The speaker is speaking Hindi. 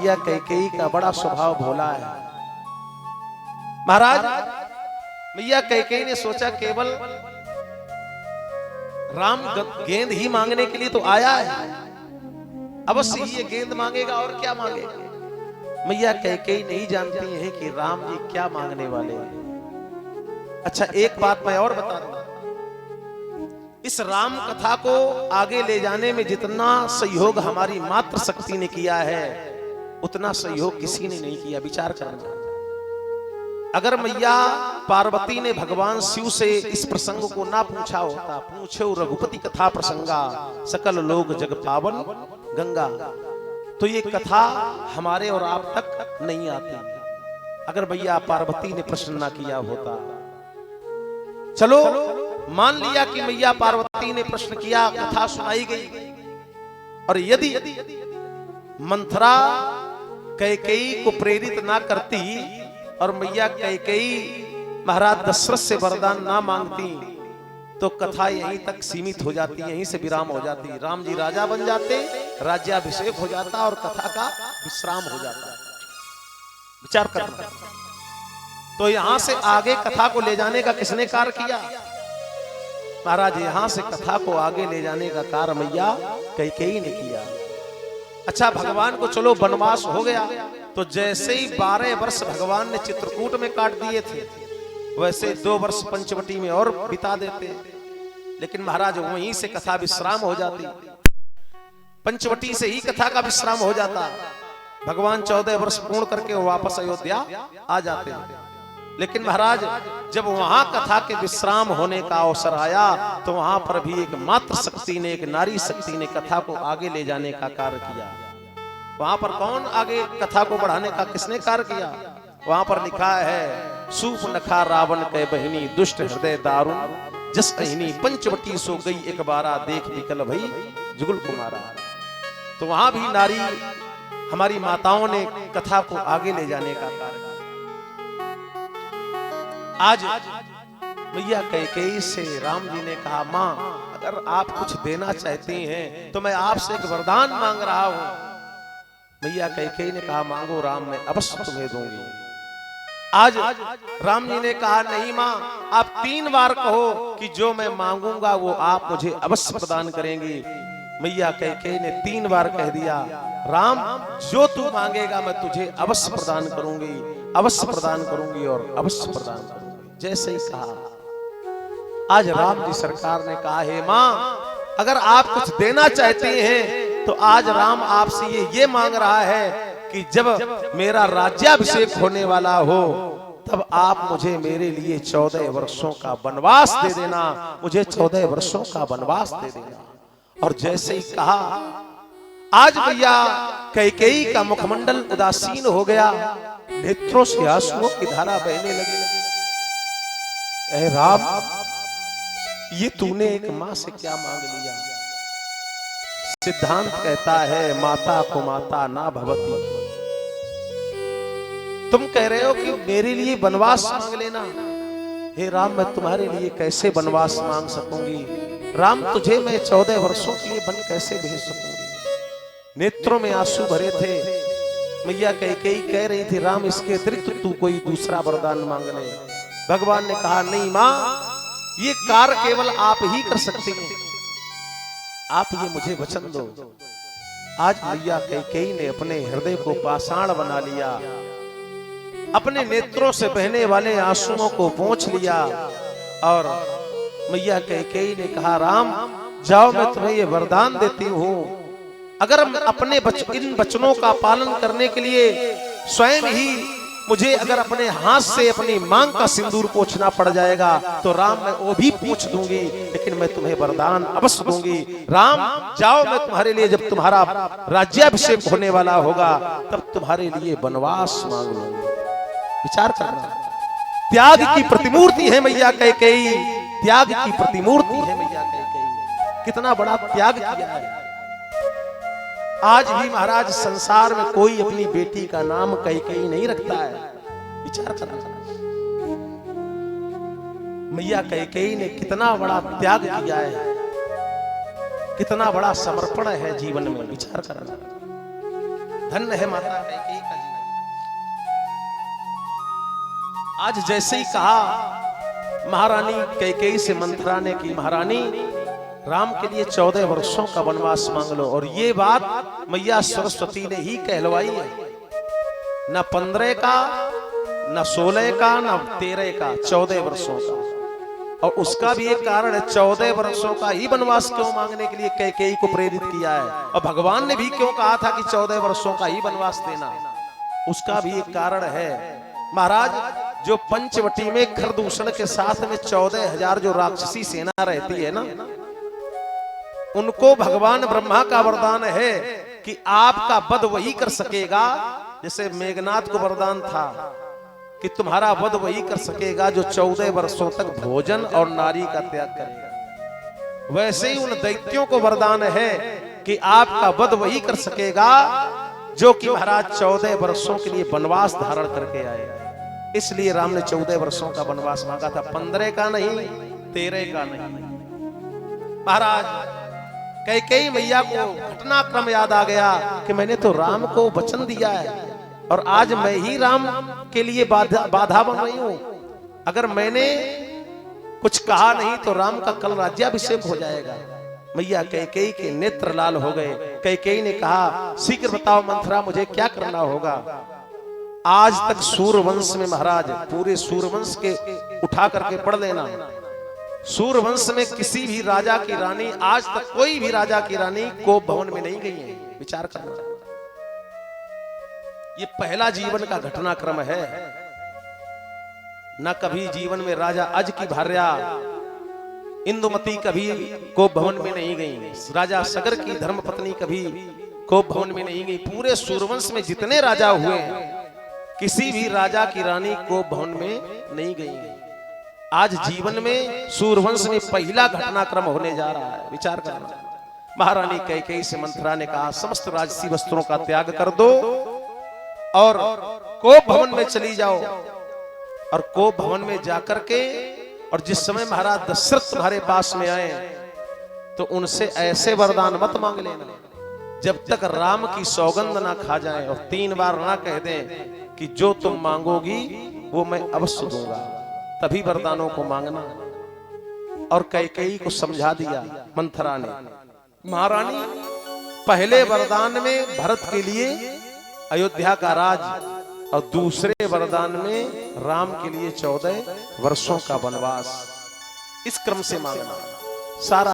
मैया कैकेयी का बड़ा स्वभाव भोला है। महाराज मैया कैकेयी ने सोचा केवल राम गेंद ही मांगने के लिए तो आया है, अवश्य ही ये गेंद मांगेगा और क्या मांगेगा। मैया कैकेयी नहीं जानती है कि राम जी क्या मांगने वाले हैं। अच्छा एक बात मैं और बता दूं, इस राम कथा को आगे ले जाने में जितना सहयोग हमारी मातृ शक्ति ने किया है उतना सहयोग किसी ने नहीं किया। विचार करना, अगर मैया पार्वती ने भगवान शिव से इस प्रसंग को ना पूछा होता, पूछो रघुपति कथा प्रसंगा सकल लोग जग पावन गंगा, तो ये कथा हमारे और आप तक नहीं आती अगर मैया पार्वती ने प्रश्न ना किया होता। चलो मान लिया कि मैया पार्वती ने प्रश्न किया, कथा सुनाई गई, और यदि मंथरा कैकेयी को प्रेरित ना करती और मैया कैकेयी महाराज दशरथ से वरदान ना मांगती तो कथा यहीं तक सीमित हो जाती, यहीं से विराम हो जाती। राम जी राजा बन जाते, राज्याभिषेक हो जाता और कथा का विश्राम हो जाता। विचार करना, तो यहां से आगे कथा को ले जाने का किसने कार्य किया? महाराज यहां से कथा को आगे ले जाने का कार्य मैया कैकेयी ने किया। अच्छा भगवान को चलो वनवास हो गया, तो जैसे ही 12 वर्ष भगवान ने चित्रकूट में काट दिए थे वैसे 2 वर्ष पंचवटी में और बिता देते, लेकिन महाराज वहीं से कथा विश्राम हो जाती, पंचवटी से ही कथा का विश्राम हो जाता। भगवान 14 वर्ष पूर्ण करके वापस अयोध्या आ जाते। लेकिन महाराज जब वहां कथा के विश्राम होने का अवसर आया तो वहां पर भी एक मातृ शक्ति ने, एक नारी शक्ति ने कथा को आगे ले जाने का कार्य किया। वहां पर कौन आगे कथा को बढ़ाने का किसने कार्य किया? वहां पर लिखा है सूप नखा रावण के बहिनी दुष्ट हृदय दारुण जस अहिनी पंचवटी सो गई एक बारा देख निकल भई जुगुल कुमारा। तो वहां भी नारी हमारी माताओं ने कथा को आगे ले जाने का कार्य किया। आज मैया कैकेयी से राम जी ने कहा, मां अगर आप कुछ देना चाहती हैं तो मैं आपसे एक वरदान मांग रहा हूं। मैया कैकेयी ने कहा, मांगो राम, मैं अवश्य तुम्हें दूंगी। आज राम जी ने कहा, नहीं मां, आप 3 बार कहो कि जो मैं मांगूंगा वो आप मुझे अवश्य प्रदान करेंगी। मैया कैकेयी ने 3 बार कह दिया, राम जो तू मांगेगा मैं तुझे अवश्य प्रदान करूंगी, अवश्य प्रदान करूंगी और अवश्य प्रदान करूंगी। जैसे ही कहा, आज राम जी सरकार ने कहा, हे मां अगर आप कुछ देना चाहते हैं तो आज राम आपसे ये मांग रहा है कि जब मेरा राज्याभिषेक होने वाला हो तब आप मुझे मेरे लिए 14 वर्षों का वनवास दे देना, मुझे 14 वर्षों का वनवास दे देना। और जैसे ही कहा, आज मैया कैकेयी का मुखमंडल उदासीन हो गया, नेत्रों से आंसुओं की धारा बहने लगी। ऐ राम, ये तूने एक मां से क्या मांग लिया? सिद्धांत कहता है माता को माता ना भवती। तुम कह रहे हो कि मेरे लिए वनवास मांग लेना। हे राम, मैं तुम्हारे लिए कैसे वनवास मांग सकूंगी? राम, तुझे मैं 14 वर्षों के लिए वन कैसे भेज सकूंगी? नेत्रों में आंसू भरे थे। मैया कैकेयी कह रही थी, राम इसके अतिरिक्त तू कोई दूसरा वरदान मांग ले। भगवान ने कहा, नहीं मां, ये कार्य केवल आप ही कर सकते हैं, आप ये मुझे वचन दो। आज मैया कैकेयी ने अपने हृदय को पाषाण बना लिया, अपने नेत्रों से बहने वाले आंसुओं को पोंछ लिया और मैया कैकेयी ने कहा, राम जाओ, मैं तुम्हें ये वरदान देती हूं, अगर अपने इन वचनों का पालन करने के लिए स्वयं ही मुझे अगर अपने हाथ से अपनी मांग का सिंदूर पोंछना पड़ जाएगा तो राम मैं वो भी पूछ दूंगी, लेकिन मैं तुम्हें वरदान अवश्य दूंगी। राम जाओ, मैं तुम्हारे लिए जब तुम्हारा राज्याभिषेक होने वाला होगा तब तुम्हारे लिए वनवास मांग लूंगी। विचार करना, त्याग की प्रतिमूर्ति है मैया कैकेयी, त्याग की प्रतिमूर्ति है मैया कैकेयी। कितना बड़ा त्याग किया है। आज भी महाराज संसार में कोई अपनी बेटी का नाम कैकेयी नहीं रखता है। विचार करना, मैया कैकेयी ने कितना बड़ा त्याग किया है, कितना बड़ा समर्पण है जीवन में। विचार करना, धन्य है माता कैकेयी का जीवन। आज जैसे ही कहा महारानी कैकेयी से मंथरा ने कि महारानी राम के लिए 14 वर्षों का वनवास मांग लो, और ये बात मैया सरस्वती ने ही कहलवाई है। न 15 का, न 16 का, न 13 का, 14 वर्षों का। और उसका भी एक कारण है, 14 वर्षों का ही वनवास क्यों मांगने के लिए कैकेयी को प्रेरित किया है, और भगवान ने भी क्यों कहा था कि 14 वर्षों का ही वनवास देना, उसका भी एक कारण है। महाराज जो पंचवटी में खरदूषण के साथ में 14,000 जो राक्षसी सेना रहती है ना, उनको भगवान ब्रह्मा का वरदान है कि आपका वध वही कर सकेगा, जैसे मेघनाथ को वरदान था कि तुम्हारा वध वही कर सकेगा जो 14 वर्षों तक भोजन और नारी का त्याग करेगा। वैसे ही उन दैत्यों को वरदान है कि आपका वध वही कर सकेगा जो कि महाराज 14 वर्षों के लिए वनवास धारण करके आए। इसलिए राम ने 14 वर्षों का वनवास मांगा था, 15 का नहीं, 13 का नहीं। महाराज कैकेयी मैया को घटनाक्रम याद आ गया कि मैंने तो राम को वचन दिया है और आज मैं ही राम के लिए बाधा बन रही हूं। अगर मैंने कुछ कहा नहीं तो राम का कल राज्याभिषेक हो जाएगा। मैया कैकेयी के नेत्र लाल हो गए। कैकेयी ने कहा शीघ्र बताओ मंथरा मुझे क्या करना होगा। आज तक सूर्यवंश में महाराज पूरे सूर्यवंश के उठा करके पढ़ लेना, सूर्यवंश में किसी भी राजा की रानी, आज तक कोई भी राजा की रानी कोप भवन में नहीं गई है। विचार करना, ये पहला जीवन का घटनाक्रम है। न कभी जीवन में राजा अज की भार्या इंदुमती कभी कोप भवन में नहीं गई, राजा सगर की धर्मपत्नी कभी कोप भवन में नहीं गई। पूरे सूर्यवंश में जितने राजा हुए किसी भी राजा की रानी कोप भवन में नहीं गई। आज जीवन में सूर्यवंश में पहला घटनाक्रम होने जा रहा है। विचार करना। महारानी कैकेयी से मंथरा ने कहा समस्त राजसी वस्त्रों का त्याग कर दो और कोप भवन में चली जाओ, और कोप भवन में जाकर के, और जिस समय महाराज दशरथ तुम्हारे पास में आए तो उनसे ऐसे वरदान मत मांग लेना जब तक राम की सौगंध ना खा जाए, और 3 बार ना कह दें कि जो तुम मांगोगी वो मैं अवश्य दूंगा, तभी वरदानों को मांगना। और कैकेयी को समझा दिया मंथरा ने। महारानी पहले वरदान में भरत के लिए अयोध्या का राज, और दूसरे वरदान में राम के लिए 14 वर्षों का वनवास, इस क्रम से मांगना। सारा